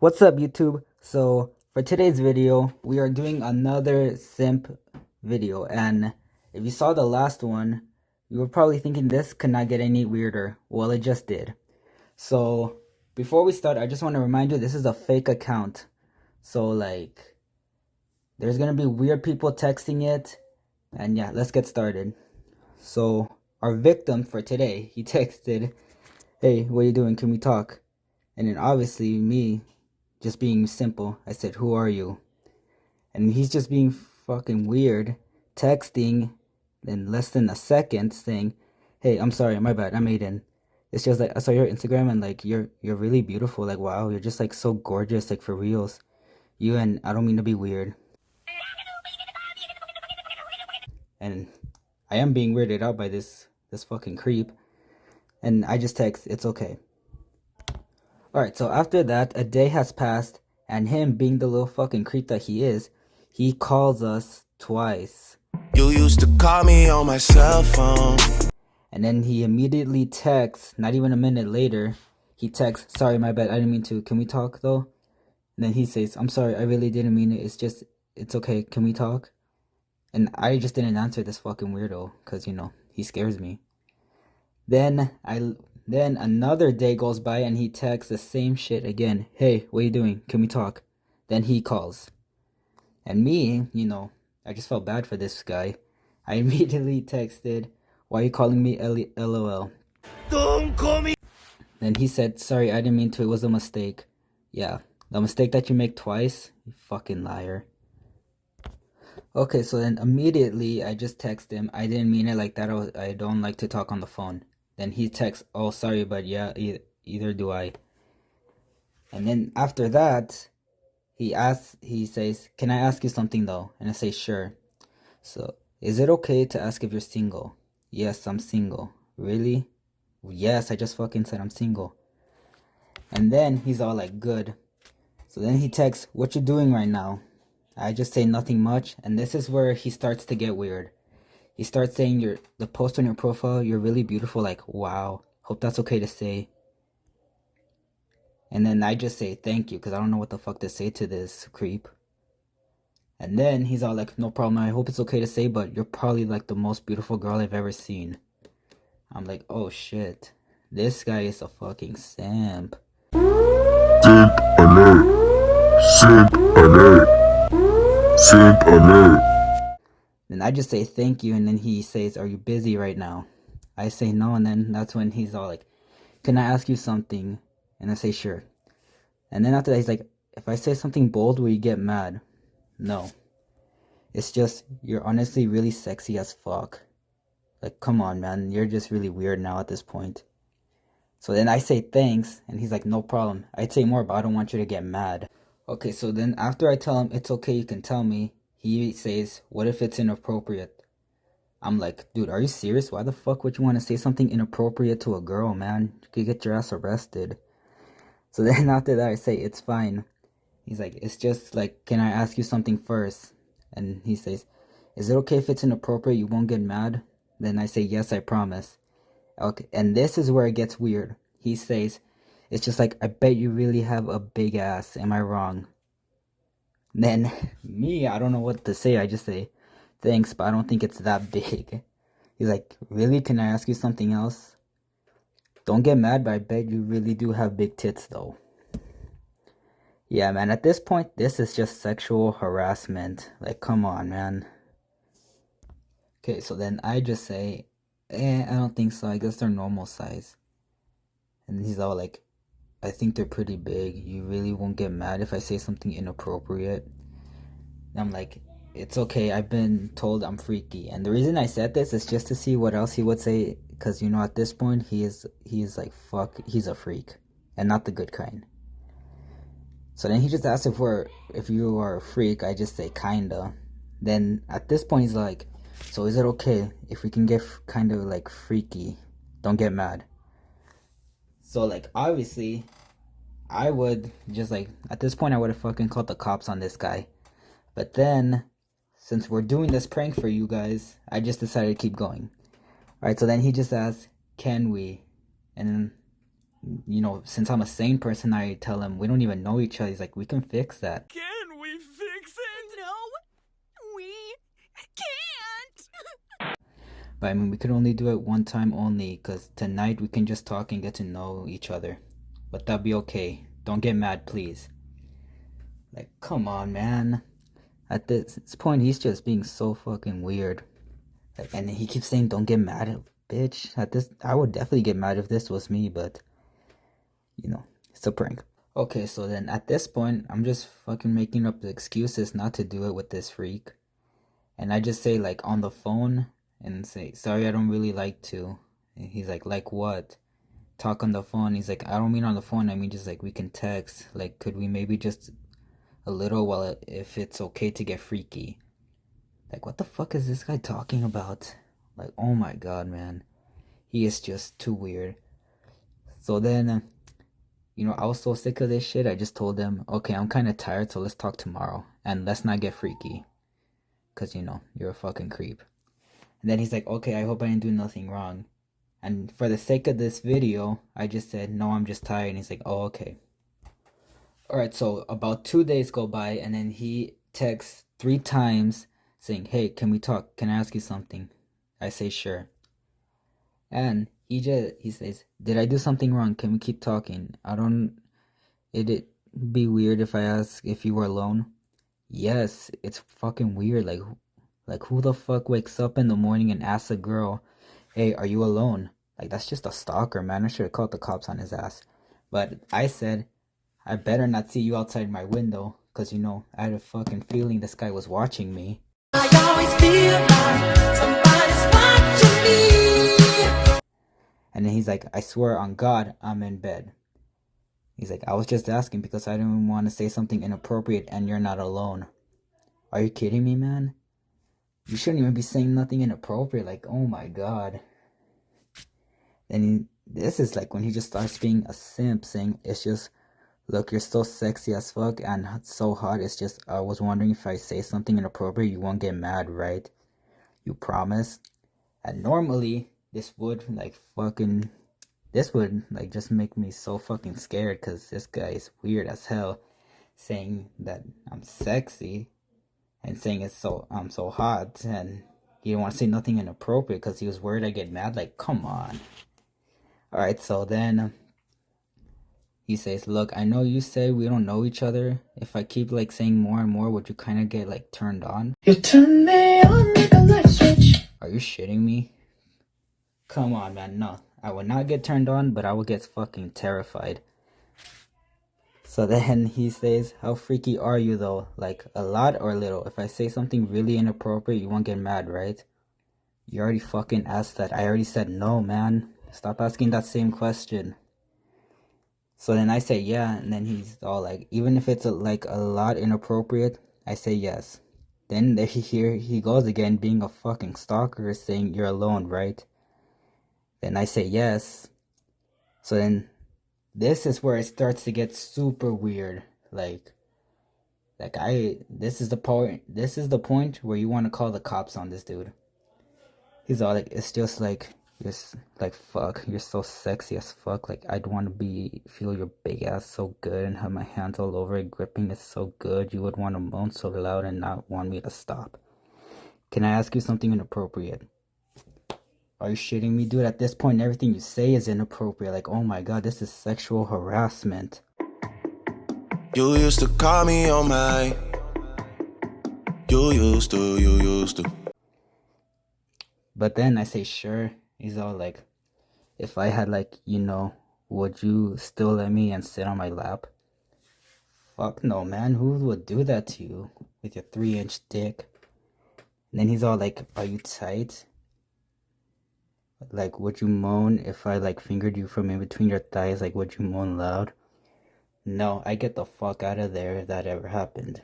What's up, YouTube? So for today's video, we are doing another simp video, and if you saw the last one, you were probably thinking this could not get any weirder. Well, it just did. So before we start, I just want to remind you this is a fake account. So like, there's gonna be weird people texting it, and yeah, let's get started. So our victim for today, he texted, "Hey, what are you doing? Can we talk?" And then obviously me, just being simple, I said, "Who are you?" And he's just being fucking weird, texting in less than a second saying, "Hey, I'm sorry, my bad, I'm Aiden. It's just like I saw your Instagram and like you're really beautiful. Like wow, you're just like so gorgeous, like for reals. You and I don't mean to be weird." And I am being weirded out by this fucking creep. And I just text, "It's okay." Alright, so after that, a day has passed, and him being the little fucking creep that he is, he calls us twice. You used to call me on my cell phone. And then he immediately texts, not even a minute later, he texts, "Sorry, my bad, I didn't mean to. Can we talk though?" And then he says, "I'm sorry, I really didn't mean it. It's okay. Can we talk?" And I just didn't answer this fucking weirdo, because, you know, he scares me. Then another day goes by and he texts the same shit again. "Hey, what are you doing? Can we talk?" Then he calls. And me, you know, I just felt bad for this guy. I immediately texted, "Why are you calling me LOL?" Don't call me. Then he said, "Sorry, I didn't mean to. It was a mistake." Yeah, the mistake that you make twice? You fucking liar. Okay, so then immediately I just text him, "I didn't mean it like that. I don't like to talk on the phone." Then he texts, "Oh, sorry, but yeah, either do I." And then after that, he says, "Can I ask you something though?" And I say, "Sure." So, "Is it okay to ask if you're single?" "Yes, I'm single." "Really?" "Yes, I just fucking said I'm single." And then he's all like, "Good." So then he texts, "What you doing right now?" I just say, "Nothing much." And this is where he starts to get weird. He starts saying, the post on your profile, you're really beautiful." Like, wow, hope that's okay to say. And then I just say, "Thank you," because I don't know what the fuck to say to this creep. And then he's all like, "No problem, I hope it's okay to say, but you're probably like the most beautiful girl I've ever seen." I'm like, oh shit, this guy is a fucking simp. Simp alert! Simp alert! Simp alert! Then I just say, "Thank you," and then he says, "Are you busy right now?" I say no, and then that's when he's all like, "Can I ask you something?" And I say, "Sure." And then after that, he's like, "If I say something bold, will you get mad?" No. It's just, "You're honestly really sexy as fuck." Like, come on, man. You're just really weird now at this point. So then I say thanks, and he's like, "No problem. I'd say more, but I don't want you to get mad." Okay, so then after I tell him, "It's okay, you can tell me," he says, "What if it's inappropriate?" I'm like, dude, are you serious? Why the fuck would you want to say something inappropriate to a girl, man? You could get your ass arrested. So then after that, I say, "It's fine." He's like, "It's just like, can I ask you something first?" And he says, "Is it okay if it's inappropriate? You won't get mad?" Then I say, "Yes, I promise." Okay, and this is where it gets weird. He says, "It's just like, I bet you really have a big ass. Am I wrong?" Then me, I don't know what to say. I just say, "Thanks, but I don't think it's that big." He's like, "Really? Can I ask you something else?" "Don't get mad, but I bet you really do have big tits though." Yeah, man, at this point, this is just sexual harassment. Like, come on, man. Okay, so then I just say, I don't think so. I guess they're normal size." And he's all like, "I think they're pretty big. You really won't get mad if I say something inappropriate?" And I'm like, "It's okay. I've been told I'm freaky." And the reason I said this is just to see what else he would say. Because, you know, at this point, he is like, fuck, he's a freak. And not the good kind. So then he just asked if you are a freak. I just say, kinda. Then at this point, he's like, "So is it okay if we can get kind of like freaky? Don't get mad." So like, obviously, I would just like, at this point, I would have fucking called the cops on this guy. But then, since we're doing this prank for you guys, I just decided to keep going. Alright, so then he just asked, "Can we?" And then You know, since I'm a sane person, I tell him we don't even know each other. He's like, we can fix that. Can we fix it? No, we can't. But I mean, we could only do it one time only, because tonight we can just talk and get to know each other. But that'd be okay. Don't get mad, please. Like, come on, man. At this point, he's just being so fucking weird. Like, and he keeps saying, don't get mad, bitch. At this, I would definitely get mad if this was me, but, you know, it's a prank. Okay, so then at this point, I'm just fucking making up the excuses not to do it with this freak. And I just say, like, on the phone, and say, sorry, I don't really like to. And he's like what? Talk on the phone. He's like, I don't mean on the phone, I mean just like we can text. Like, could we maybe just a little while if it's okay to get freaky? Like, what the fuck is this guy talking about? Like, oh my god, man. He is just too weird. So then, you know, I was so sick of this shit, I just told him, okay, I'm kind of tired, so let's talk tomorrow. And let's not get freaky. Because, you know, you're a fucking creep. And then he's like, okay, I hope I didn't do nothing wrong. And for the sake of this video, I just said, no, I'm just tired. And he's like, oh, okay. Alright, so about 2 days go by, and then he texts 3 times saying, hey, can we talk? Can I ask you something? I say, sure. And he says, did I do something wrong? Can we keep talking? It'd be weird if I ask if you were alone. Yes, it's fucking weird. Like who the fuck wakes up in the morning and asks a girl, hey, are you alone? Like, that's just a stalker, man. I should have called the cops on his ass. But I said, I better not see you outside my window, because, you know, I had a fucking feeling this guy was watching me. I always feel like somebody's watching me. And then he's like, I swear on God, I'm in bed. He's like, I was just asking because I didn't want to say something inappropriate and you're not alone. Are you kidding me, man? You shouldn't even be saying nothing inappropriate. Like, oh my god. Then this is like when he just starts being a simp, saying it's just, look, you're so sexy as fuck and so hot. It's just, I was wondering if I say something inappropriate, you won't get mad, right? You promise? And normally, this would just make me so fucking scared, because this guy is weird as hell, saying that I'm sexy and saying I'm so hot, and he didn't want to say nothing inappropriate because he was worried I get mad. Like, come on. Alright, so then he says, look, I know you say we don't know each other. If I keep like saying more and more, would you kind of get like turned on? You turn me on like a light switch. Are you shitting me? Come on, man. No, I would not get turned on, but I would get fucking terrified. So then he says, how freaky are you though? Like, a lot or a little? If I say something really inappropriate, you won't get mad, right? You already fucking asked that. I already said no, man. Stop asking that same question. So then I say yeah, and then he's all like, even if it's a lot inappropriate, I say yes. Then there he goes again, being a fucking stalker, saying you're alone, right? Then I say yes. So then this is where it starts to get super weird. This is the point where you want to call the cops on this dude. He's all like, it's just like, you're like, fuck, you're so sexy as fuck. Like, I'd want to feel your big ass so good and have my hands all over it, gripping it so good. You would want to moan so loud and not want me to stop. Can I ask you something inappropriate? Are you shitting me, dude? At this point, everything you say is inappropriate. Like, oh my god, this is sexual harassment. You used to call me on my. You used to. But then I say, sure. He's all like, if I had like, you know, would you still let me and sit on my lap? Fuck no, man. Who would do that to you with your 3-inch dick? And then he's all like, are you tight? Like, would you moan if I like fingered you from in between your thighs? Like, would you moan loud? No, I get the fuck out of there if that ever happened.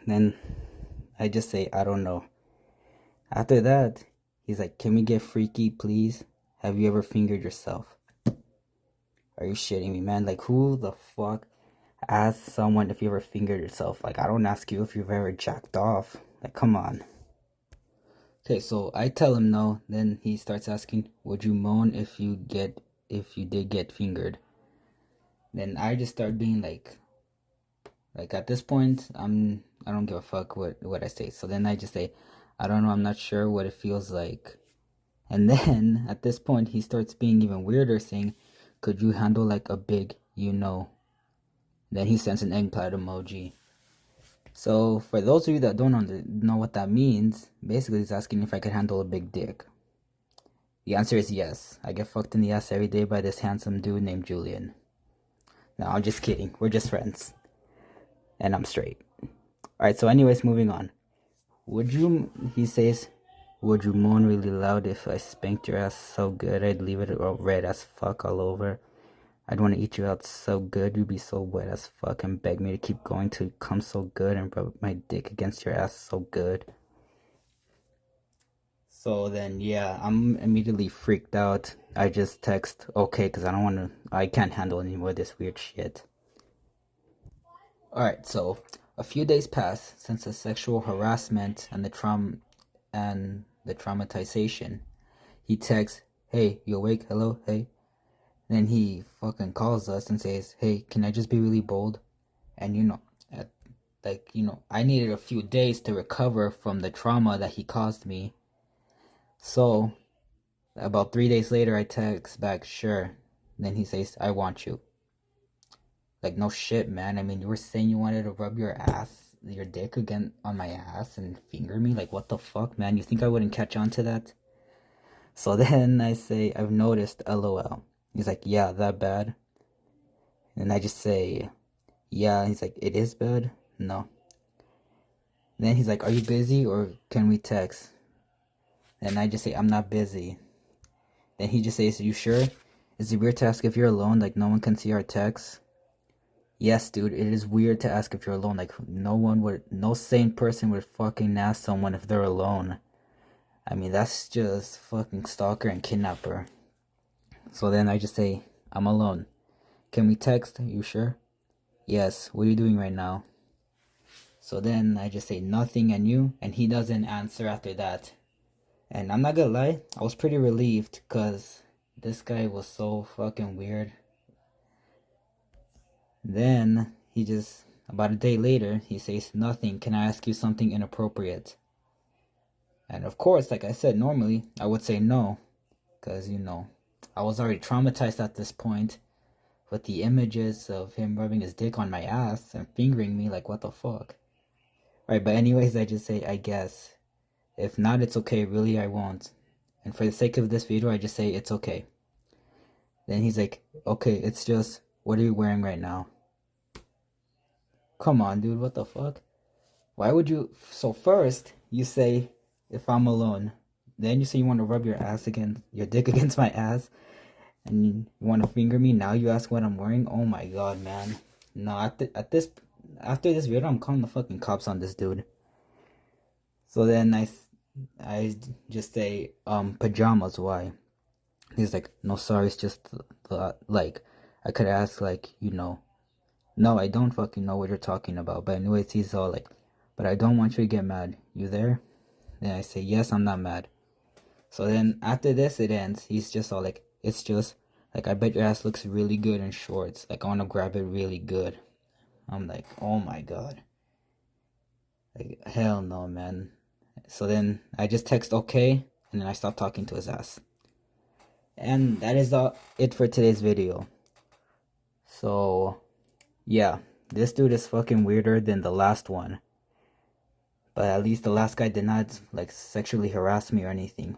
Then I just say, I don't know. After that, he's like, can we get freaky, please? Have you ever fingered yourself? Are you shitting me, man? Like, who the fuck asks someone if you ever fingered yourself? Like, I don't ask you if you've ever jacked off. Like, come on. Okay, so I tell him no. Then he starts asking, would you moan if you get if you did get fingered. Then I just start being like at this point, I don't give a fuck what I say. So then I just say, I don't know, I'm not sure what it feels like. And then at this point, he starts being even weirder, saying, could you handle like a big, you know? Then he sends an eggplant emoji. So for those of you that don't know what that means, basically he's asking if I could handle a big dick. The answer is yes. I get fucked in the ass every day by this handsome dude named Julian. No, I'm just kidding. We're just friends. And I'm straight. Alright, so anyways, moving on. He says, would you moan really loud if I spanked your ass so good I'd leave it all red as fuck all over? I'd want to eat you out so good you'd be so wet as fuck and beg me to keep going till you come so good and rub my dick against your ass so good. So then, yeah, I'm immediately freaked out. I just text okay because I can't handle any more of this weird shit. Alright, so a few days pass since the sexual harassment and the traumatization. He texts, hey, you awake? Hello? Hey? Then he fucking calls us and says, hey, can I just be really bold? And I needed a few days to recover from the trauma that he caused me. So about 3 days later, I text back, sure. Then he says, I want you. Like, no shit, man. I mean, you were saying you wanted to rub your dick again on my ass and finger me? Like, what the fuck, man? You think I wouldn't catch on to that? So then I say, I've noticed, LOL. He's like, yeah, that bad? And I just say, yeah. He's like, it is bad? No. Then he's like, are you busy or can we text? And I just say, I'm not busy. Then he just says, you sure? Is it weird to ask if you're alone, like no one can see our texts? Yes, dude, it is weird to ask if you're alone. Like, no sane person would fucking ask someone if they're alone. I mean, that's just fucking stalker and kidnapper. So then I just say, I'm alone. Can we text? You sure? Yes, what are you doing right now? So then I just say nothing and you, and he doesn't answer after that. And I'm not gonna lie, I was pretty relieved because this guy was so fucking weird. Then about a day later, he says, nothing, can I ask you something inappropriate? And of course, like I said, normally I would say no, because, I was already traumatized at this point with the images of him rubbing his dick on my ass and fingering me, like, what the fuck? Right, but anyways, I just say, I guess. If not, it's okay, really, I won't. And for the sake of this video, I just say, it's okay. Then he's like, okay, it's just, what are you wearing right now? Come on, dude, what the fuck? Why would you... So first, you say, if I'm alone. Then you say you want to rub your dick against my ass. And you want to finger me. Now you ask what I'm wearing? Oh my god, man. No, after this video, I'm calling the fucking cops on this dude. So then I just say, pajamas, why? He's like, no, sorry, it's just, like, I could ask, like, no, I don't fucking know what you're talking about. But anyways, he's all like, but I don't want you to get mad. You there? Then I say, yes, I'm not mad. So then after this, it ends. He's just all like, it's just, like, I bet your ass looks really good in shorts. Like, I want to grab it really good. I'm like, oh my god. Like, hell no, man. So then I just text okay, and then I stop talking to his ass. And that is it for today's video. So, yeah, this dude is fucking weirder than the last one. But at least the last guy did not, like, sexually harass me or anything.